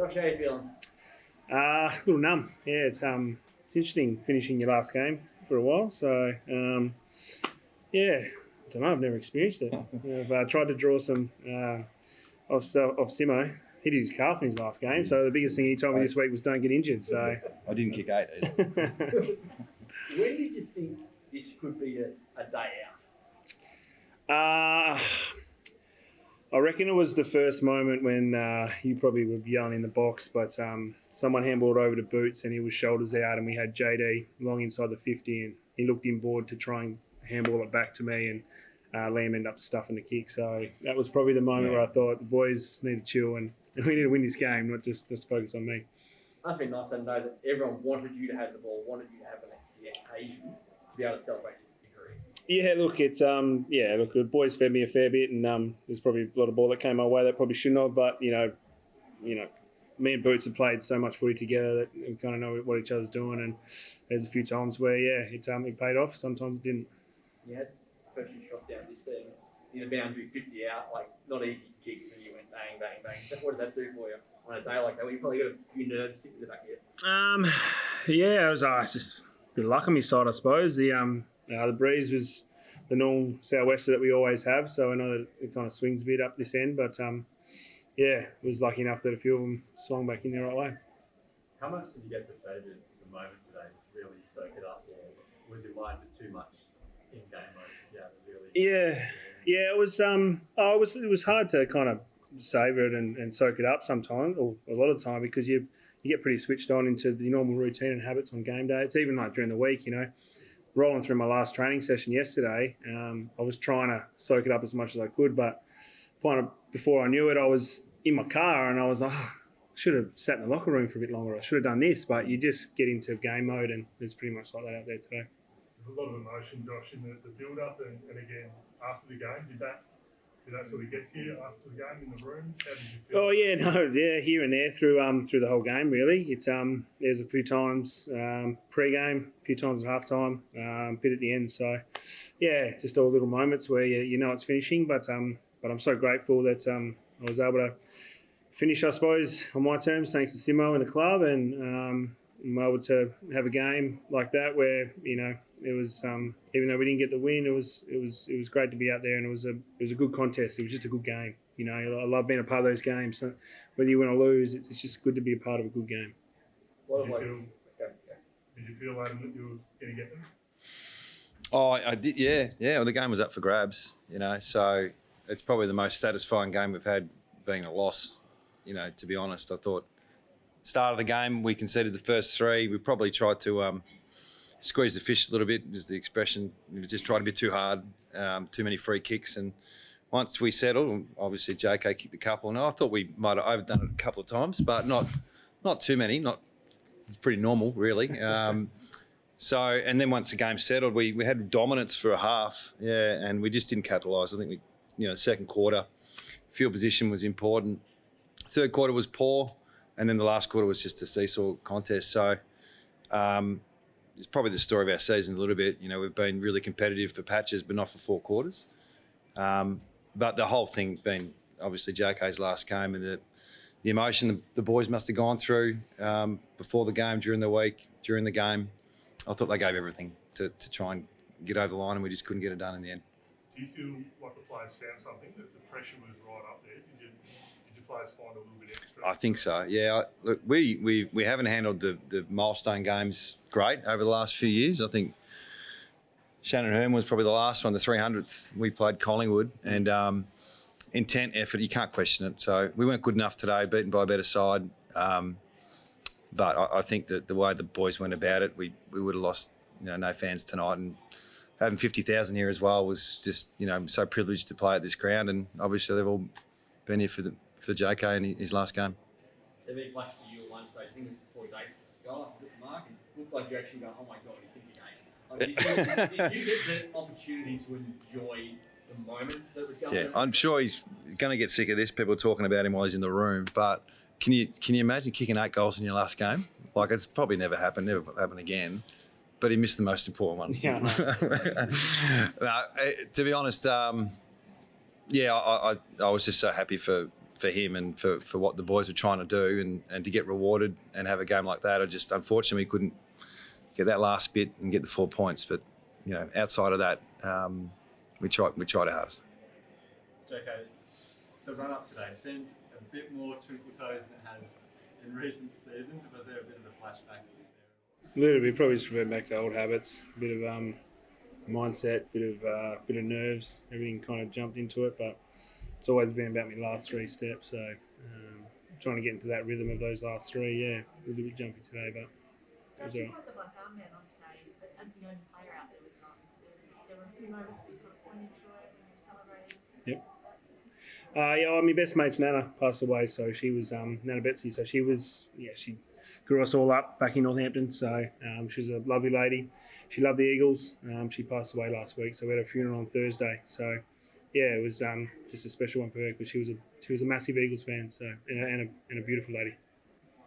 Josh, how you feeling? A little numb. Yeah, it's interesting finishing your last game for a while. So yeah, I don't know. I've never experienced it. I've tried to draw some of Simo. He did his calf in his last game. So the biggest thing he told me this week was don't get injured. So I didn't kick 8 either. When did you think this could be a day out? I reckon it was the first moment when you probably were yelling in the box, but someone handballed over to Boots and he was shoulders out, and we had JD long inside the 50, and he looked inboard to try and handball it back to me, and Liam ended up stuffing the kick. So that was probably the moment where I thought the boys need to chill and we need to win this game, not just focus on me. Must be nice to know that everyone wanted you to have the ball, wanted you to have the occasion to be able to celebrate your victory. Yeah, look, it's the boys fed me a fair bit, and there's probably a lot of ball that came my way that probably shouldn't have, but you know, me and Boots have played so much footy together that we kind of know what each other's doing, and there's a few times where it paid off, sometimes it didn't. You had first few shots down this thing, the boundary 50 out, like not easy kicks, and you went bang, bang, bang. So what does that do for you on a day like that? Well, you probably got a few nerves sitting in the back of you. It was just a bit of luck on my side, I suppose. The breeze was the normal southwester that we always have, so I know that it kind of swings a bit up this end, but was lucky enough that a few of them swung back in the right way. How much did you get to savour the moment today? Just really soak it up, or was your mind just too much in game mode to be able to really? It was hard to kind of savour it and soak it up sometimes, or a lot of the time, because you get pretty switched on into the normal routine and habits on game day. It's even like during the week, rolling through my last training session yesterday, I was trying to soak it up as much as I could, but before I knew it, I was in my car and I was like, I should have sat in the locker room for a bit longer. I should have done this, but you just get into game mode, and it's pretty much like that out there today. There's a lot of emotion, Josh, in the build-up and again after the game. Did that sort of get to you after the game in the rooms? How did you feel? Oh yeah, here and there through the whole game. Really, it's there's a few times pre-game, a few times at halftime, bit at the end. So yeah, just all little moments where you know it's finishing. But I'm so grateful that I was able to finish, I suppose, on my terms, thanks to Simo and the club, and I'm able to have a game like that where it was even though we didn't get the win, it was great to be out there, and it was a good contest. It was just a good game. I love being a part of those games. So whether you win or lose, it's just good to be a part of a good game. Did you feel, Adam, that you were going to get them? Oh, I did, yeah. Well, the game was up for grabs, so it's probably the most satisfying game we've had, being a loss. To be honest, I thought start of the game we conceded the first 3. We probably tried to squeeze the fish a little bit, is the expression. We just tried to be too hard, too many free kicks, and once we settled, obviously JK kicked a couple, and I thought we might have overdone it a couple of times, but not too many. It's pretty normal, really. And then once the game settled, we had dominance for a half, and we just didn't capitalise. I think second quarter, field position was important. Third quarter was poor, and then the last quarter was just a seesaw contest. So it's probably the story of our season a little bit. We've been really competitive for patches, but not for 4 quarters. But the whole thing been obviously JK's last game, and the emotion the boys must have gone through before the game, during the week, during the game. I thought they gave everything to try and get over the line, and we just couldn't get it done in the end. Do you feel like the players found something, that the pressure was right up there? Did your players find a little bit extra? I think so, yeah. Look, we haven't handled the milestone games great over the last few years. I think Shannon Hearn was probably the last one, the 300th. We played Collingwood, and intent, effort, you can't question it. So we weren't good enough today, beaten by a better side. But I think that the way the boys went about it, we would have lost no fans tonight, and having 50,000 here as well was just so privileged to play at this ground, and obviously they've all been here for JK in his last game. They've been flashed to you at one stage. I think it was before his 8th goal. Hit the mark, and it looked like you actually go, oh my god, he's hitting 8. Did you get the opportunity to enjoy the moment that was going on? Yeah, I'm sure he's going to get sick of this. People talking about him while he's in the room, but. Can you imagine kicking 8 goals in your last game? Like, it's probably never happened again. But he missed the most important one. Yeah. No, to be honest, I was just so happy for for him and for what the boys were trying to do, and to get rewarded and have a game like that. I just unfortunately couldn't get that last bit and get the 4 points. But outside of that, we tried our hardest. JK, the run up today seemed a bit more twinkle toes than it has in recent seasons. Was there a bit of a flashback there? A little bit, probably just revert back to old habits, a bit of mindset, bit of nerves. Everything kind of jumped into it, but it's always been about my last 3 steps. So trying to get into that rhythm of those last 3, a little bit jumpy today, but it was all right. Like the black arm man on today, but as the only player out there with none, there were a few moments where you sort of pointed to it and you celebrated. Yep. My best mate's Nana passed away, so she was Nana Betsy. So she grew us all up back in Northampton. So she's a lovely lady. She loved the Eagles. She passed away last week, so we had a funeral on Thursday. So it was just a special one for her because she was a massive Eagles fan. So and a beautiful lady.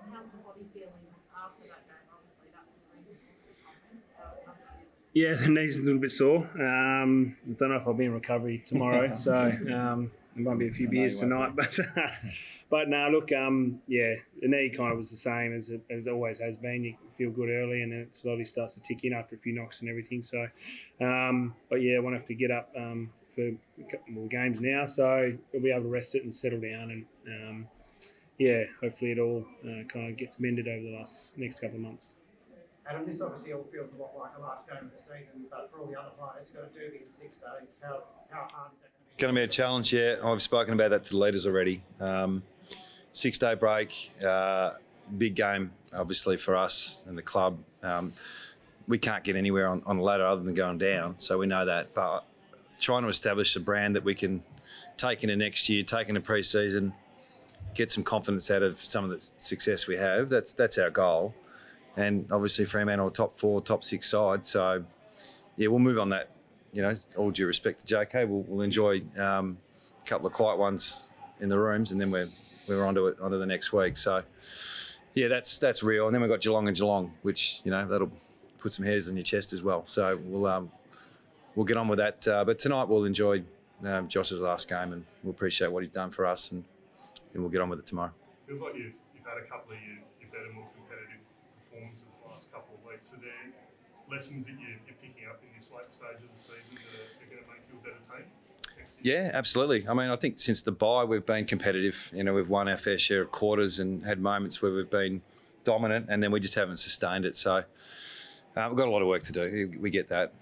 And how's the body feeling after that game? Obviously, that's the reason for the comment. Yeah, the knee's a little bit sore. I don't know if I'll be in recovery tomorrow, so there might be a few beers tonight. But no, look, the knee kind of was the same as it always has been. You feel good early, and then it slowly starts to tick in after a few knocks and everything. So, I won't have to get up for a couple more games now, so we'll be able to rest it and settle down. And hopefully it all kind of gets mended over the next couple of months. Adam, this obviously all feels a lot like the last game of the season, but for all the other players, you've got to do it in 6 days. How hard is that going to be? Going to be a challenge, yeah. I've spoken about that to the leaders already. 6-day break, big game, obviously, for us and the club. We can't get anywhere on the ladder other than going down, so we know that. But trying to establish a brand that we can take into next year, take into pre-season, get some confidence out of some of the success we have. That's our goal. And obviously Fremantle top 4, top 6 side. So, we'll move on that. All due respect to JK, we'll enjoy a couple of quiet ones in the rooms, and then we're onto the next week. So, that's real. And then we've got Geelong and Geelong, which that'll put some hairs on your chest as well. So we'll get on with that. But tonight we'll enjoy Josh's last game, and we'll appreciate what he's done for us, and we'll get on with it tomorrow. Feels like you've had a couple of your better, more competitive performances the last couple of weeks. Are there lessons that you're picking up in this late stage of the season that are going to make you a better team next year? Yeah, absolutely. I mean, I think since the bye we've been competitive. We've won our fair share of quarters and had moments where we've been dominant, and then we just haven't sustained it. So we've got a lot of work to do. We get that.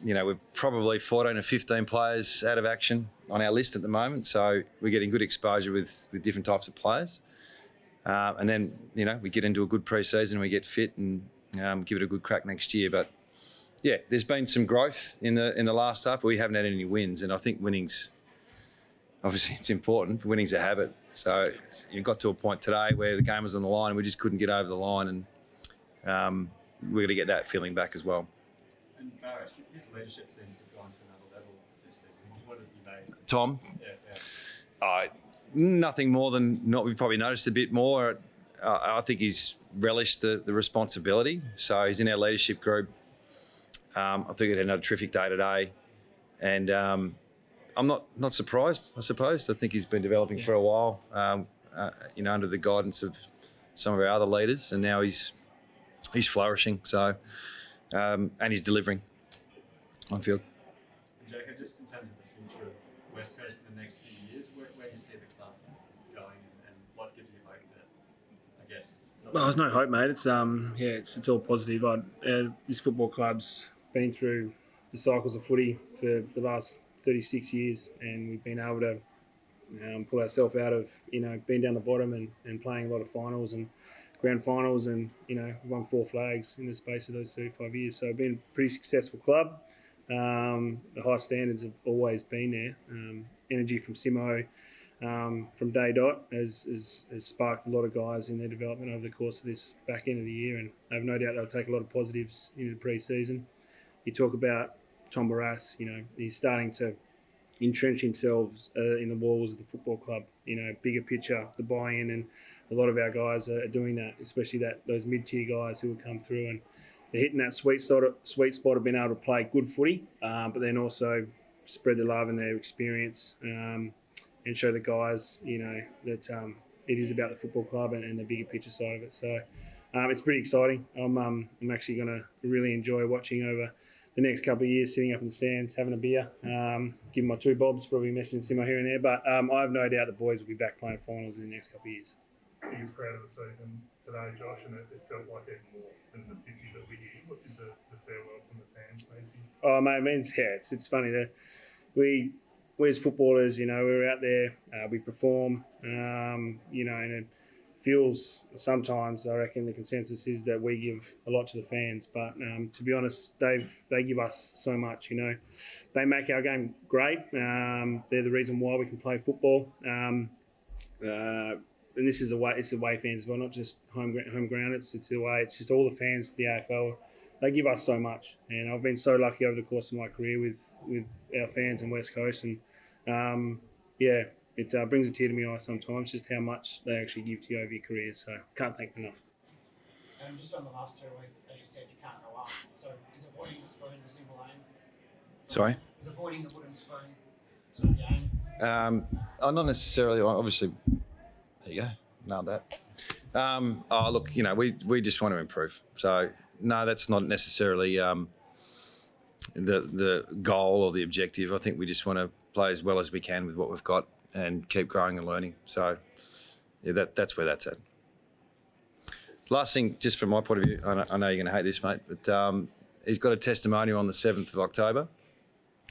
We're probably 14 or 15 players out of action on our list at the moment. So we're getting good exposure with different types of players. And then, we get into a good pre-season, we get fit and give it a good crack next year. But, there's been some growth in the last half, but we haven't had any wins. And I think winning's, obviously it's important. Winning's a habit. So you got to a point today where the game was on the line and we just couldn't get over the line. And we're going to get that feeling back as well. And Barris, his leadership seems to have gone to another level this season. What have you made? Tom? Yeah. Nothing more than we probably noticed a bit more. I think he's relished the responsibility. So he's in our leadership group. I think he had another terrific day today. And I'm not surprised, I suppose. I think he's been developing for a while, under the guidance of some of our other leaders. And now he's flourishing. So, and he's delivering on field. And Jacob, just in terms of the future of West Coast in the next few years, where do you see the club going, and what gives you hope that, I guess? Well, there's no hope, mate. It's all positive. This football club's been through the cycles of footy for the last 36 years, and we've been able to pull ourselves out of being down the bottom and playing a lot of finals and grand finals, and won 4 flags in the space of those 35 years. So, been a pretty successful club. The high standards have always been there. Energy from Simo, from day dot, has sparked a lot of guys in their development over the course of this back end of the year, and I have no doubt they'll take a lot of positives into the pre-season. You talk about Tom Barrass, he's starting to entrench himself in the walls of the football club. Bigger picture, the buy-in, and a lot of our guys are doing that, especially those mid-tier guys who will come through, and they're hitting that sweet spot of being able to play good footy, but then also spread the love and their experience and show the guys, that it is about the football club and the bigger picture side of it. So it's pretty exciting. I'm actually going to really enjoy watching over the next couple of years, sitting up in the stands, having a beer, giving my 2 bobs, probably mentioning Simo here and there. But I have no doubt the boys will be back playing finals in the next couple of years. Biggest crowd of the season today, Josh, and it felt like even more than the 50 that we hear. What did the farewell from the fans mean to you? Oh, mate, it means, it's funny that we as footballers, we're out there, we perform, and it feels sometimes, I reckon the consensus is that we give a lot to the fans, but to be honest, they give us so much. They make our game great. They're the reason why we can play football. And this is it's the away fans as well, not just home ground. It's the away. It's just all the fans of the AFL. They give us so much, and I've been so lucky over the course of my career with our fans in West Coast, and it brings a tear to my eye sometimes, just how much they actually give to you over your career. So can't thank them enough. Just on the last 2 weeks, as you said, you can't go up. So is avoiding the spoon a single aim? Sorry? Is avoiding the wooden spoon sort of the aim? Not necessarily. Obviously, there you go. Nailed that. Look, we just want to improve. So no, that's not necessarily the goal or the objective. I think we just want to play as well as we can with what we've got and keep growing and learning. So yeah, that's where that's at. Last thing, just from my point of view, I know you're going to hate this, mate, but he's got a testimonial on the 7th of October.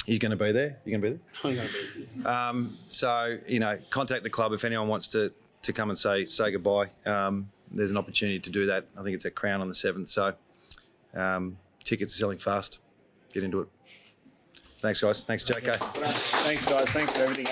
He's going to be there. You're going to be there? I'm going to be there. So, contact the club if anyone wants to come and say goodbye. There's an opportunity to do that. I think it's at Crown on the 7th. So tickets are selling fast. Get into it. Thanks, guys. Thanks, JK. Thanks, guys. Thanks for everything.